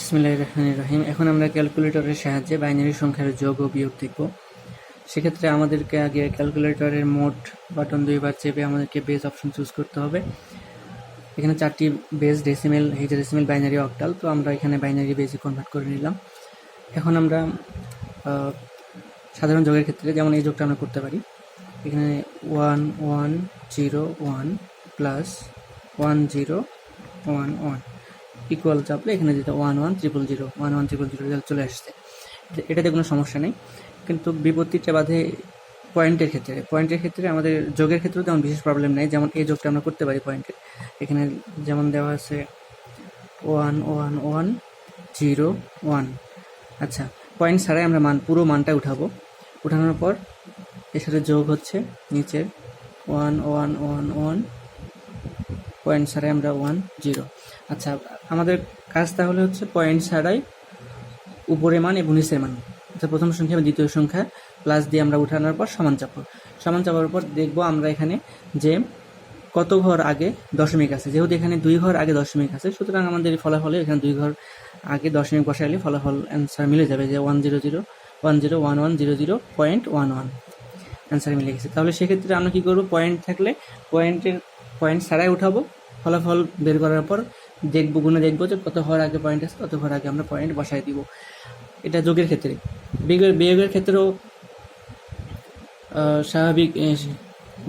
বিসমিল্লাহির রহমানির রহিম। এখন আমরা ক্যালকুলেটরের সাহায্যে বাইনারি সংখ্যার যোগ ও বিয়োগ দেখব। সেক্ষেত্রে আমাদেরকে আগে ক্যালকুলেটরের মোট বাটন দুইবার চেপে আমাদেরকে বেজ অপশন চুজ করতে হবে। এখানে 4টি base, decimal, hexadecimal, binary, octal. তো আমরা এখানে বাইনারি বেজে কনভার্ট করে নিলাম। এখন আমরা সাধারণ যোগের ক্ষেত্রে যেমন এই যোগটা আমরা করতে পারি। এখানে 1 1 0 1 প্লাস 1 0 1 1 ইকুয়াল চাপলে এখানে যেটা 1 1 0 0 1 1 0 0 রেজাল্ট চলে আসছে। এটাতে কোনো সমস্যা নেই, কিন্তু বিপত্তিটা বাধে পয়েন্টের ক্ষেত্রে আমাদের যোগের ক্ষেত্রেও তেমন বিশেষ প্রবলেম নেই। যেমন এই যোগটা আমরা করতে পারি পয়েন্টের। এখানে যেমন দেওয়া আছে 1 1 1 0 1। আচ্ছা, পয়েন্ট ছাড়াই আমরা পুরো মানটা উঠানোর পর এর সাথে যোগ হচ্ছে নিচের 1 1 1 1, পয়েন্ট ছাড়াই আমরা 1 0। আচ্ছা, আমাদের কাজ তাহলে হচ্ছে পয়েন্ট ছাড়াই উপরের মান এবং নিচের মান, অর্থাৎ প্রথম সংখ্যা এবং দ্বিতীয় সংখ্যা প্লাস দিয়ে আমরা উঠানোর পর সমান চাপার পর দেখব আমরা এখানে যে কত ঘর আগে দশমিক আছে। যেহেতু এখানে 2 ঘর আগে দশমিক আছে, সুতরাং আমাদের ফলাফলে এখানে 2 ঘর আগে দশমিক বসাইলে ফলাফল অ্যান্সার মিলে যাবে, যে 1 0 0 1 0 1 1 0 0.11 অ্যান্সার মিলে গেছে। তাহলে সেক্ষেত্রে আমরা কী করবো, পয়েন্ট থাকলে পয়েন্ট ছাড়াই উঠাবো, ফলাফল বের করার পর গুণে দেখবো যে কত ঘর আগে পয়েন্ট আছে, তত ঘর আগে আমরা পয়েন্ট বসাই দিব। এটা যোগের ক্ষেত্রে। বিয়োগের ক্ষেত্রেও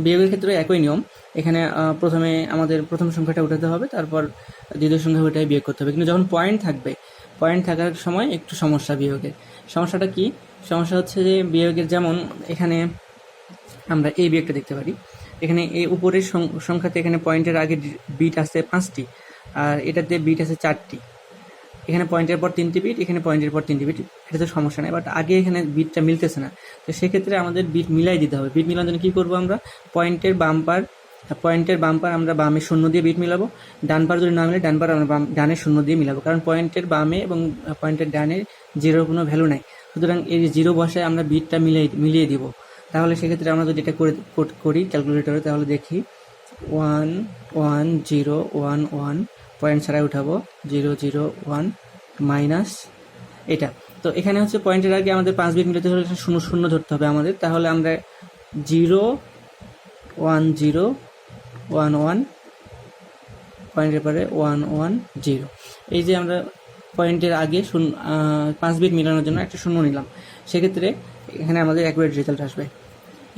বিয়োগের ক্ষেত্রে একই নিয়ম। এখানে প্রথমে আমাদের প্রথম সংখ্যাটা উঠাতে হবে, তারপর দ্বিতীয় সংখ্যা ওইটাই বিয়োগ করতে হবে। কিন্তু যখন পয়েন্ট থাকার সময় একটু সমস্যা বিয়োগের। সমস্যাটা কি? সমস্যা হচ্ছে যে বিয়োগের, যেমন এখানে আমরা এই বিয়োগটা দেখতে পারি। এখানে এই উপরের সংখ্যাতে এখানে পয়েন্টের আগে বিট আছে 5টি, আর এটাতে বিট আছে 4টি। এখানে পয়েন্টের পর 3টি বিট, এখানে পয়েন্টের পর 3টি বিট, এটা তো সমস্যা নেই। বাট আগে এখানে বিটটা মিলতেছে না, তো সেক্ষেত্রে আমাদের বিট মিলাই দিতে হবে। বিট মিলানোর জন্য কী করবো, আমরা পয়েন্টের বাম্পার আমরা বামে 0 দিয়ে বিট মিলাবো। ডান পার যদি না মিলে ডান পার আমরা ডানে 0 দিয়ে মিলাবো, কারণ পয়েন্টের বামে এবং পয়েন্টের ডানে 0-র কোনো ভ্যালু নাই। সুতরাং এই 0 বসায় আমরা বিটটা মিলিয়ে দিব। তাহলে সেক্ষেত্রে আমরা যদি এটা করি ক্যালকুলেটরে, তাহলে দেখি 1 1 0 1 1, পয়েন্ট ছাড়াই উঠাবো 0 0 1 মাইনাস এটা। তো এখানে হচ্ছে পয়েন্টের আগে আমাদের 5 বিট মিলাতে হলে 0 0 ধরতে হবে আমাদের। তাহলে আমরা 0 1 0 1 1, পয়েন্টের পরে 1 1 0। এই যে আমরা পয়েন্টের আগে 5 বিট মিলানোর জন্য একটা 0 নিলাম, সেক্ষেত্রে এখানে আমাদের অ্যাকুরেট রেজাল্ট আসবে।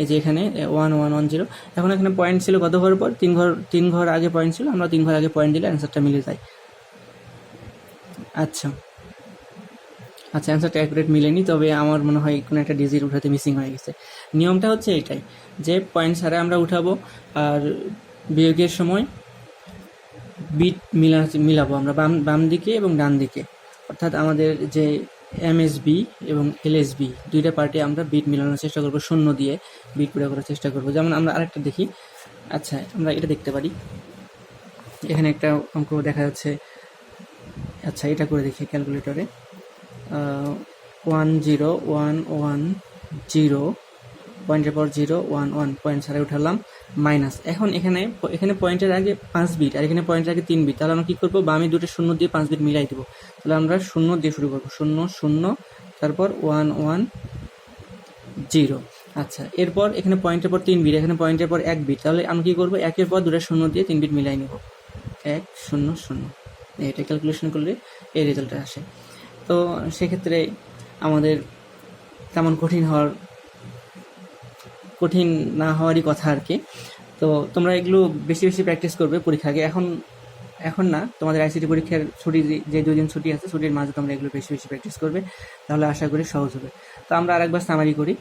এই যে এখানে 1 1 1 0। এখন এখানে পয়েন্ট ছিল কত ঘর পর? 3 ঘর আগে পয়েন্ট ছিল, আমরা 3 ঘর আগে পয়েন্ট দিলে অ্যান্সারটা মিলে যায়। আচ্ছা, অ্যান্সারটা অ্যাকুরেট মিলেনি, তবে আমার মনে হয় কোনো একটা ডিজিট উঠাতে মিসিং হয়ে গেছে। নিয়মটা হচ্ছে এটাই, যে পয়েন্ট ছাড়া আমরা উঠাবো, আর বিয়োগের সময় বিট মিলাবো আমরা বাম দিকে এবং ডান দিকে। অর্থাৎ আমাদের যে এমএসবি এবং এলএসবি দুইটা পার্টে আমরা বিট মিলানোর চেষ্টা করবো, 0 দিয়ে বিট পুরো করার চেষ্টা করবো। যেমন আমরা আরেকটা দেখি। আচ্ছা, আমরা এটা দেখতে পারি। এখানে একটা অঙ্ক দেখা যাচ্ছে। আচ্ছা, এটা করে দেখি ক্যালকুলেটরে। 1 0 1 1 0, পয়েন্টের পর 0 1 1, পয়েন্ট ছাড়াই উঠালাম মাইনাস। এখন এখানে পয়েন্টের আগে 5 বিট আর এখানে পয়েন্টের আগে 3 বিট। তাহলে আমরা কী করবো, বামে দুটো 0 দিয়ে 5 বিট মিলাই দেবো। তাহলে আমরা 0 দিয়ে শুরু করবো, 0 0, তারপর 1 1 0। আচ্ছা, এরপর এখানে পয়েন্টের পর 3 বিট, এখানে পয়েন্টের পর 1 বিট। তাহলে আমি কী করবো, একের পর দুটো 0 দিয়ে 3 বিট মিলাই নেব, 1 0 0। এটা ক্যালকুলেশন করলে এই রেজাল্টটা আসে। তো সেক্ষেত্রে আমাদের তেমন কঠিন না হওয়ারই কথা আর কি। তো তোমরা এগুলো বেশি প্র্যাকটিস করবে পরীক্ষা আগে। এখন না, তোমাদের আইসিটি পরীক্ষার ছুটি যে 2 দিন ছুটি আছে, ছুটির মাঝে তোমরা এগুলো বেশি প্র্যাকটিস করবে, তাহলে আশা করি সহজ হবে। তো আমরা আরেকবার সামারি করি।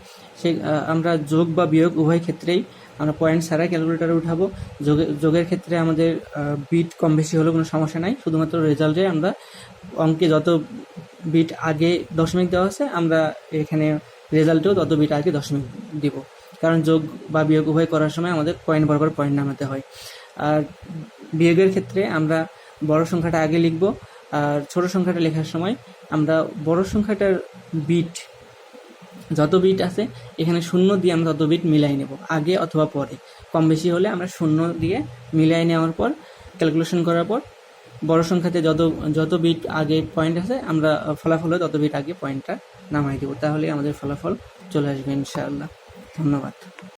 আমরা যোগ বা বিয়োগ উভয় ক্ষেত্রেই আমরা পয়েন্ট ছাড়াই ক্যালকুলেটরে উঠাবো। যোগের ক্ষেত্রে আমাদের বিট কম বেশি হলেও কোনো সমস্যা নাই, শুধুমাত্র রেজাল্টে আমরা অঙ্কে যত বিট আগে দশমিক দেওয়া আছে, আমরা এখানে রেজাল্টেও তত বিট আগে দশমিক দিব, কারণ যোগ বা বিয়োগ উভয় করার সময় আমাদের পয়েন্ট বরাবর পয়েন্ট নামাতে হয়। আর বিয়োগের ক্ষেত্রে আমরা বড় সংখ্যাটা আগে লিখব, আর ছোট সংখ্যাটা লেখার সময় আমরা বড় সংখ্যাটার বিট যত বিট আছে এখানে 0 দিয়ে আমরা তত বিট মিলাই নেব, আগে অথবা পরে। কম বেশি হলে আমরা 0 দিয়ে মিলাই নেওয়ার পর ক্যালকুলেশন করার পর বড় সংখ্যাতে যত যত বিট আগে পয়েন্ট আছে আমরা ফলাফলে তত বিট আগে পয়েন্টটা নামাই দেবো, তাহলে আমাদের ফলাফল চলে আসবে ইনশাআল্লাহ। ধন্যবাদ।